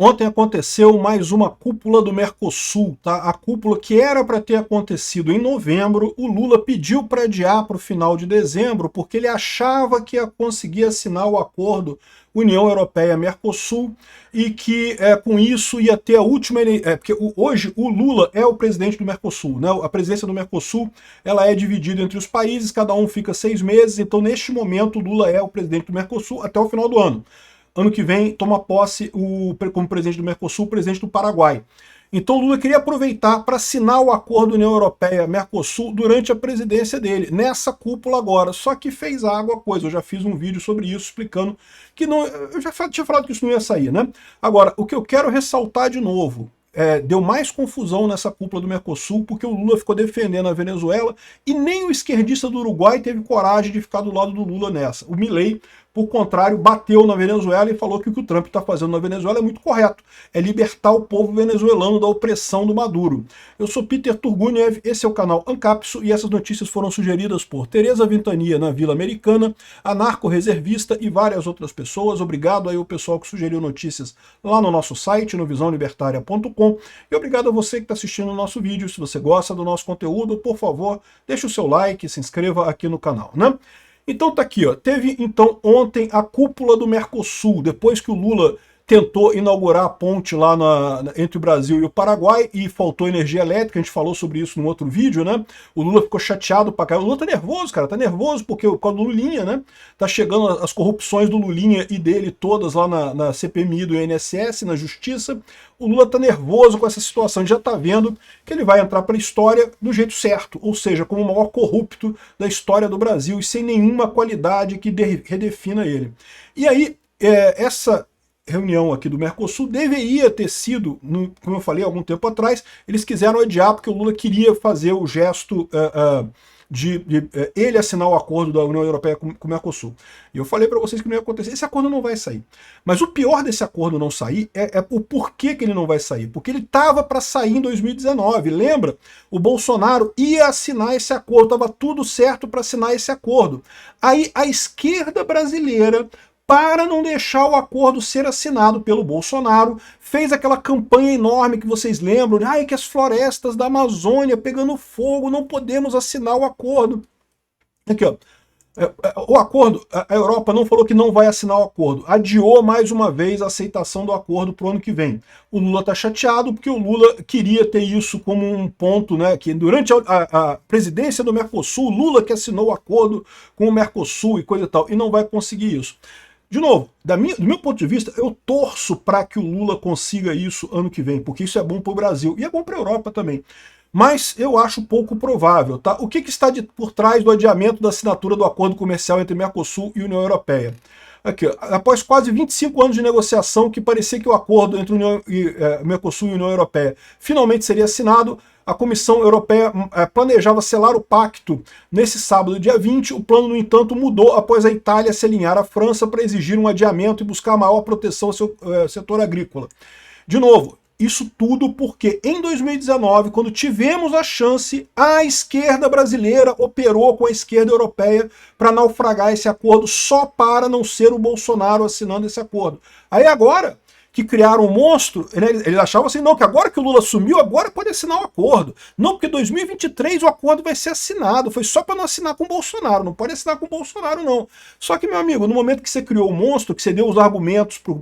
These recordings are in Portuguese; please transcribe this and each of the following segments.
Ontem aconteceu mais uma cúpula do Mercosul, tá? A cúpula que era para ter acontecido em novembro, o Lula pediu para adiar para o final de dezembro, porque ele achava que ia conseguir assinar o acordo União Europeia-Mercosul e que com isso ia ter a última eleição, porque hoje o Lula é o presidente do Mercosul, né? A presidência do Mercosul ela é dividida entre os países, cada um fica 6 meses, então neste momento o Lula é o presidente do Mercosul até o final do ano. Ano que vem toma posse como presidente do Mercosul, o presidente do Paraguai. Então o Lula queria aproveitar para assinar o acordo União Europeia-Mercosul durante a presidência dele, nessa cúpula agora. Só que fez água a coisa, eu já fiz um vídeo sobre isso, explicando que não, eu já tinha falado que isso não ia sair, né? Agora, o que eu quero ressaltar de novo, deu mais confusão nessa cúpula do Mercosul, porque o Lula ficou defendendo a Venezuela e nem o esquerdista do Uruguai teve coragem de ficar do lado do Lula nessa. O Milei, por contrário, bateu na Venezuela e falou que o que o Trump está fazendo na Venezuela é muito correto. É libertar o povo venezuelano da opressão do Maduro. Eu sou Peter Turguniev, esse é o canal Ancapso e essas notícias foram sugeridas por Tereza Ventania na Vila Americana, anarco-reservista e várias outras pessoas. Obrigado aí ao pessoal que sugeriu notícias lá no nosso site, no visãolibertaria.com. E obrigado a você que está assistindo o nosso vídeo. Se você gosta do nosso conteúdo, por favor, deixe o seu like, se inscreva aqui no canal, né? Então tá aqui, ó. Teve então ontem a cúpula do Mercosul, depois que o Lula tentou inaugurar a ponte lá entre o Brasil e o Paraguai e faltou energia elétrica, a gente falou sobre isso num outro vídeo, né? O Lula ficou chateado pra caramba. O Lula tá nervoso, cara, tá nervoso porque com a Lulinha, né? Tá chegando as corrupções do Lulinha e dele todas lá na CPMI do INSS, na Justiça. O Lula tá nervoso com essa situação, a gente já tá vendo que ele vai entrar para a história do jeito certo, ou seja, como o maior corrupto da história do Brasil e sem nenhuma qualidade que redefina ele. E aí, essa reunião aqui do Mercosul deveria ter sido, como eu falei algum tempo atrás, eles quiseram adiar porque o Lula queria fazer o gesto de ele assinar o acordo da União Europeia com o Mercosul. E eu falei para vocês que não ia acontecer, esse acordo não vai sair. Mas o pior desse acordo não sair é o porquê que ele não vai sair. Porque ele estava para sair em 2019, lembra? O Bolsonaro ia assinar esse acordo, estava tudo certo para assinar esse acordo. Aí a esquerda brasileira, para não deixar o acordo ser assinado pelo Bolsonaro, fez aquela campanha enorme que vocês lembram, ai, que as florestas da Amazônia pegando fogo, não podemos assinar o acordo. Aqui, ó. O acordo, a Europa não falou que não vai assinar o acordo, adiou mais uma vez a aceitação do acordo para o ano que vem. O Lula está chateado porque o Lula queria ter isso como um ponto, né, que durante a presidência do Mercosul, Lula que assinou o acordo com o Mercosul e coisa e tal, e não vai conseguir isso. De novo, do meu ponto de vista, eu torço para que o Lula consiga isso ano que vem, porque isso é bom para o Brasil e é bom para a Europa também. Mas eu acho pouco provável, tá? O que está por trás do adiamento da assinatura do acordo comercial entre Mercosul e União Europeia? Aqui, ó, após quase 25 anos de negociação, que parecia que o acordo entre Mercosul e União Europeia finalmente seria assinado, a Comissão Europeia planejava selar o pacto nesse sábado, dia 20. O plano, no entanto, mudou após a Itália se alinhar à França para exigir um adiamento e buscar maior proteção ao seu setor agrícola. De novo, isso tudo porque em 2019, quando tivemos a chance, a esquerda brasileira operou com a esquerda europeia para naufragar esse acordo só para não ser o Bolsonaro assinando esse acordo. Aí agora que criaram um monstro, né, eles achavam assim, não, que agora que o Lula assumiu, agora pode assinar o acordo. Não, porque em 2023 o acordo vai ser assinado, foi só para não assinar com o Bolsonaro, não pode assinar com o Bolsonaro não. Só que, meu amigo, no momento que você criou o monstro, que você deu os argumentos para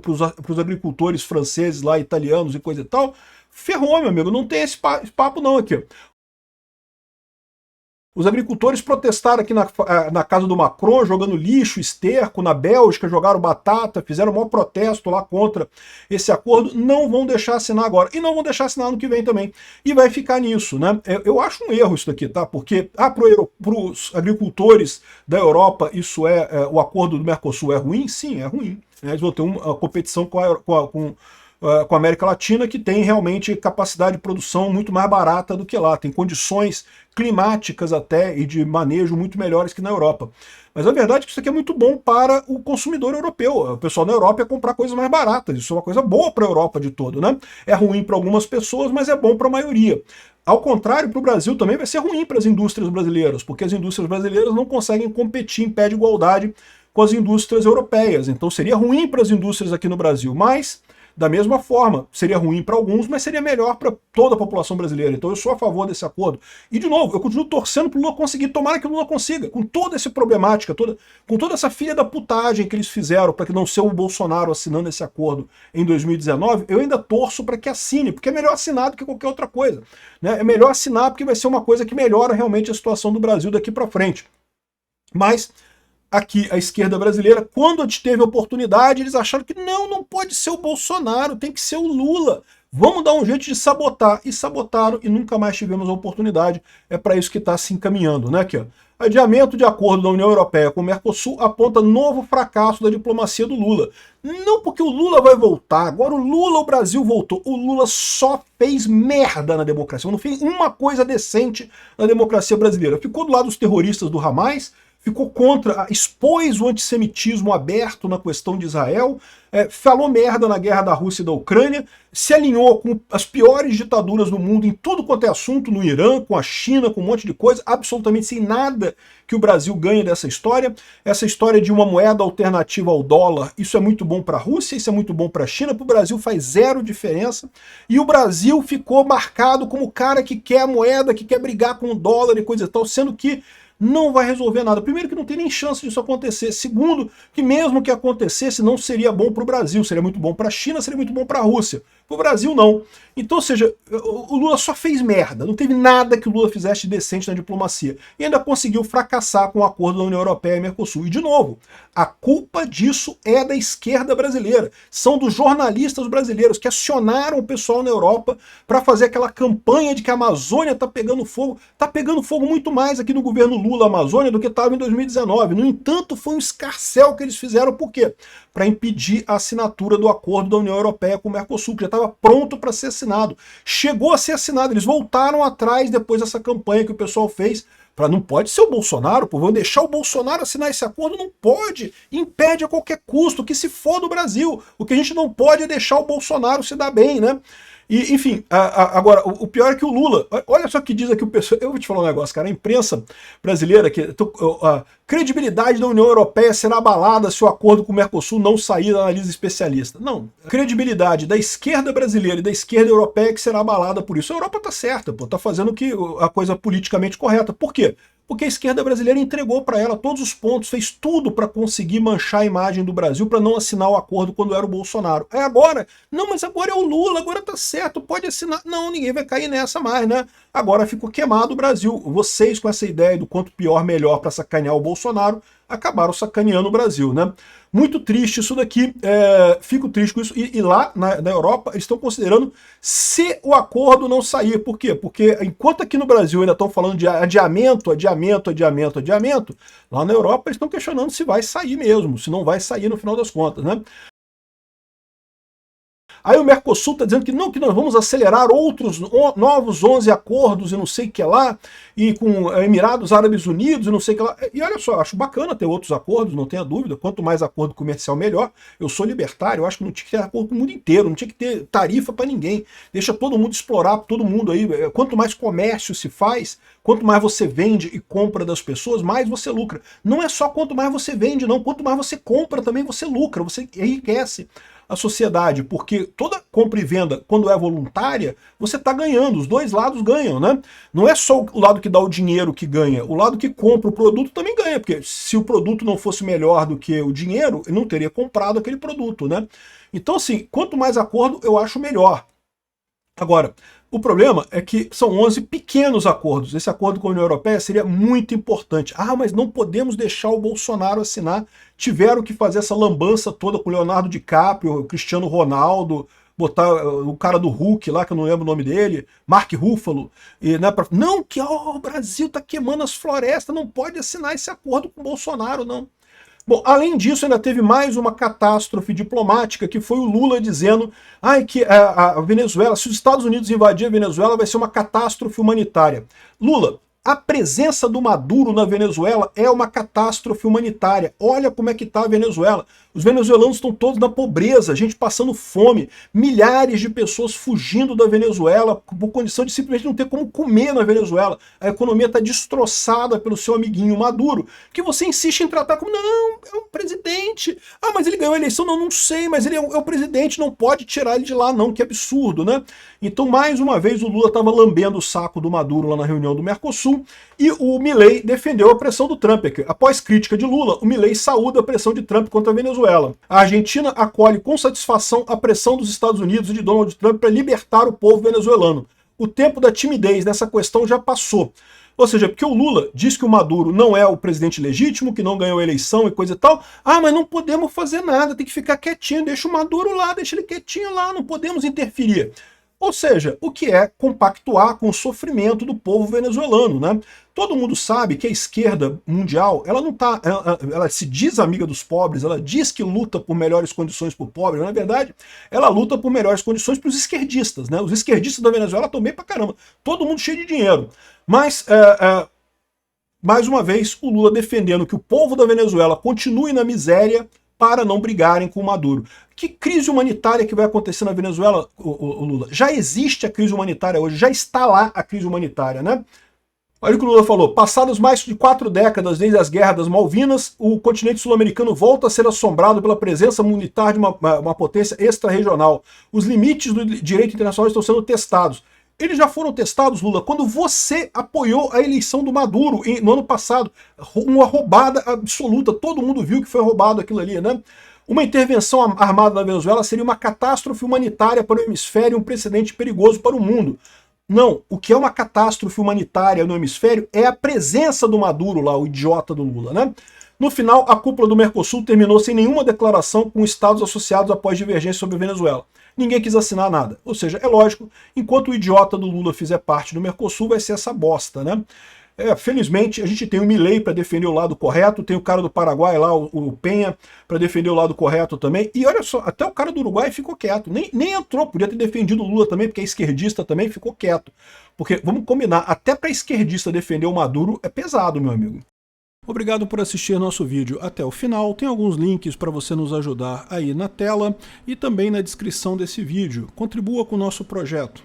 os agricultores franceses lá, italianos e coisa e tal, ferrou, meu amigo, não tem esse papo não aqui. Os agricultores protestaram aqui na casa do Macron, jogando lixo, esterco, na Bélgica, jogaram batata, fizeram um maior protesto lá contra esse acordo, não vão deixar assinar agora, e não vão deixar assinar ano que vem também, e vai ficar nisso, né? Eu acho um erro isso daqui, tá? Porque para os agricultores da Europa, isso o acordo do Mercosul é ruim? Sim, é ruim. Eles vão ter uma competição com a América Latina, que tem realmente capacidade de produção muito mais barata do que lá, tem condições climáticas até e de manejo muito melhores que na Europa. Mas a verdade é que isso aqui é muito bom para o consumidor europeu. O pessoal na Europa ia comprar coisas mais baratas, isso é uma coisa boa para a Europa de todo, né? É ruim para algumas pessoas, mas é bom para a maioria. Ao contrário, para o Brasil também vai ser ruim para as indústrias brasileiras, porque as indústrias brasileiras não conseguem competir em pé de igualdade com as indústrias europeias. Então seria ruim para as indústrias aqui no Brasil, mas Da mesma forma, seria ruim para alguns, mas seria melhor para toda a população brasileira. Então eu sou a favor desse acordo. E, de novo, eu continuo torcendo para o Lula conseguir, tomara que o Lula consiga, com toda essa problemática, com toda essa filha da putagem que eles fizeram para que não ser o Bolsonaro assinando esse acordo em 2019, eu ainda torço para que assine, porque é melhor assinar do que qualquer outra coisa. Né? É melhor assinar porque vai ser uma coisa que melhora realmente a situação do Brasil daqui para frente. Mas aqui a esquerda brasileira, quando teve a oportunidade, eles acharam que não pode ser o Bolsonaro, tem que ser o Lula. Vamos dar um jeito de sabotar. E sabotaram e nunca mais tivemos a oportunidade. É para isso que está se encaminhando, né? Aqui, ó. Adiamento de acordo da União Europeia com o Mercosul aponta novo fracasso da diplomacia do Lula. Não porque o Lula vai voltar, agora o Brasil voltou. O Lula só fez merda na democracia, não fez uma coisa decente na democracia brasileira. Ficou do lado dos terroristas do Hamas, ficou contra, expôs o antissemitismo aberto na questão de Israel, falou merda na guerra da Rússia e da Ucrânia, se alinhou com as piores ditaduras do mundo em tudo quanto é assunto, no Irã, com a China, com um monte de coisa, absolutamente sem nada que o Brasil ganhe dessa história. Essa história de uma moeda alternativa ao dólar, isso é muito bom para a Rússia, isso é muito bom para a China, para o Brasil faz zero diferença, e o Brasil ficou marcado como o cara que quer a moeda, que quer brigar com o dólar e coisa e tal, sendo que não vai resolver nada. Primeiro, que não tem nem chance disso acontecer. Segundo, que mesmo que acontecesse, não seria bom para o Brasil. Seria muito bom para a China, seria muito bom para a Rússia. Para o Brasil, não. Então, ou seja, o Lula só fez merda. Não teve nada que o Lula fizesse de decente na diplomacia. E ainda conseguiu fracassar com o acordo da União Europeia e Mercosul. E, de novo, a culpa disso é da esquerda brasileira. São dos jornalistas brasileiros que acionaram o pessoal na Europa para fazer aquela campanha de que a Amazônia está pegando fogo. Está pegando fogo muito mais aqui no governo Lula, a Amazônia, do que estava em 2019. No entanto, foi um escarcéu que eles fizeram. Por quê? Para impedir a assinatura do acordo da União Europeia com o Mercosul, que já estava pronto para ser assinado. Chegou a ser assinado, eles voltaram atrás depois dessa campanha que o pessoal fez, para não pode ser o Bolsonaro, pô, vão deixar o Bolsonaro assinar esse acordo? Não pode, impede a qualquer custo, que se for do Brasil. O que a gente não pode é deixar o Bolsonaro se dar bem, né? E, enfim, agora, o pior é que o Lula, olha só o que diz aqui o pessoal, eu vou te falar um negócio, cara, a imprensa brasileira, a credibilidade da União Europeia será abalada se o acordo com o Mercosul não sair da análise especialista. Não, a credibilidade da esquerda brasileira e da esquerda europeia que será abalada por isso. A Europa tá certa, pô, tá fazendo a coisa politicamente correta. Por quê? Porque a esquerda brasileira entregou para ela todos os pontos, fez tudo para conseguir manchar a imagem do Brasil, para não assinar o acordo quando era o Bolsonaro. Aí agora, não, mas agora é o Lula, agora tá certo, pode assinar. Não, ninguém vai cair nessa mais, né? Agora ficou queimado o Brasil. Vocês, com essa ideia do quanto pior, melhor para sacanear o Bolsonaro, acabaram sacaneando o Brasil, né? Muito triste isso daqui, fico triste com isso. E lá na Europa eles estão considerando se o acordo não sair. Por quê? Porque enquanto aqui no Brasil ainda estão falando de adiamento, lá na Europa eles estão questionando se vai sair mesmo, se não vai sair no final das contas, né? Aí o Mercosul está dizendo que não, que nós vamos acelerar outros novos 11 acordos e não sei o que lá, e com Emirados Árabes Unidos e não sei o que lá. E olha só, acho bacana ter outros acordos, não tenha dúvida, quanto mais acordo comercial melhor. Eu sou libertário, eu acho que não tinha que ter acordo com o mundo inteiro, não tinha que ter tarifa para ninguém. Deixa todo mundo explorar, todo mundo aí. Quanto mais comércio se faz, quanto mais você vende e compra das pessoas, mais você lucra. Não é só quanto mais você vende, não. Quanto mais você compra também você lucra, você enriquece a sociedade, porque toda compra e venda, quando é voluntária, você está ganhando, os dois lados ganham, né? Não é só o lado que dá o dinheiro que ganha, o lado que compra o produto também ganha, porque se o produto não fosse melhor do que o dinheiro, ele não teria comprado aquele produto, né? Então, assim, quanto mais acordo, eu acho melhor. Agora, o problema é que são 11 pequenos acordos. Esse acordo com a União Europeia seria muito importante. Ah, mas não podemos deixar o Bolsonaro assinar. Tiveram que fazer essa lambança toda com o Leonardo DiCaprio, o Cristiano Ronaldo, botar o cara do Hulk lá, que eu não lembro o nome dele, Mark Ruffalo. E, né, não, que o Brasil está queimando as florestas, não pode assinar esse acordo com o Bolsonaro, não. Bom, além disso, ainda teve mais uma catástrofe diplomática, que foi o Lula dizendo que a Venezuela, se os Estados Unidos invadirem a Venezuela, vai ser uma catástrofe humanitária. Lula, a presença do Maduro na Venezuela é uma catástrofe humanitária. Olha como é que está a Venezuela. Os venezuelanos estão todos na pobreza, gente passando fome, milhares de pessoas fugindo da Venezuela por condição de simplesmente não ter como comer na Venezuela. A economia está destroçada pelo seu amiguinho Maduro, que você insiste em tratar como, não, é um presidente. Ah, mas ele ganhou a eleição? Não, não sei, mas ele é o presidente, não pode tirar ele de lá não, que absurdo, né? Então, mais uma vez, o Lula estava lambendo o saco do Maduro lá na reunião do Mercosul, e o Milei defendeu a pressão do Trump. Após crítica de Lula, o Milei saúda a pressão de Trump contra a Venezuela. A Argentina acolhe com satisfação a pressão dos Estados Unidos e de Donald Trump para libertar o povo venezuelano. O tempo da timidez nessa questão já passou. Ou seja, porque o Lula diz que o Maduro não é o presidente legítimo, que não ganhou a eleição e coisa e tal. Ah, mas não podemos fazer nada, tem que ficar quietinho, deixa o Maduro lá, deixa ele quietinho lá, não podemos interferir. Ou seja, o que é compactuar com o sofrimento do povo venezuelano, né? Todo mundo sabe que a esquerda mundial, ela não tá, ela se diz amiga dos pobres, ela diz que luta por melhores condições para o pobre, mas na verdade, ela luta por melhores condições para os esquerdistas, né? Os esquerdistas da Venezuela estão bem pra caramba, todo mundo cheio de dinheiro. Mas, mais uma vez, o Lula defendendo que o povo da Venezuela continue na miséria para não brigarem com o Maduro. Que crise humanitária que vai acontecer na Venezuela, o Lula? Já existe a crise humanitária hoje, já está lá a crise humanitária, né? Olha o que o Lula falou, passadas mais de 4 décadas desde as guerras das Malvinas, o continente sul-americano volta a ser assombrado pela presença militar de uma potência extra-regional. Os limites do direito internacional estão sendo testados. Eles já foram testados, Lula, quando você apoiou a eleição do Maduro no ano passado. Uma roubada absoluta, todo mundo viu que foi roubado aquilo ali, né? Uma intervenção armada na Venezuela seria uma catástrofe humanitária para o hemisfério e um precedente perigoso para o mundo. Não, o que é uma catástrofe humanitária no hemisfério é a presença do Maduro lá, o idiota do Lula, né? No final, a cúpula do Mercosul terminou sem nenhuma declaração com estados associados após divergência sobre a Venezuela. Ninguém quis assinar nada. Ou seja, é lógico, enquanto o idiota do Lula fizer parte do Mercosul, vai ser essa bosta, né? Felizmente, a gente tem o Milei para defender o lado correto, tem o cara do Paraguai lá, o Penha, para defender o lado correto também. E olha só, até o cara do Uruguai ficou quieto. Nem entrou, podia ter defendido o Lula também, porque é esquerdista também, ficou quieto. Porque, vamos combinar, até para esquerdista defender o Maduro é pesado, meu amigo. Obrigado por assistir nosso vídeo até o final. Tem alguns links para você nos ajudar aí na tela e também na descrição desse vídeo. Contribua com o nosso projeto.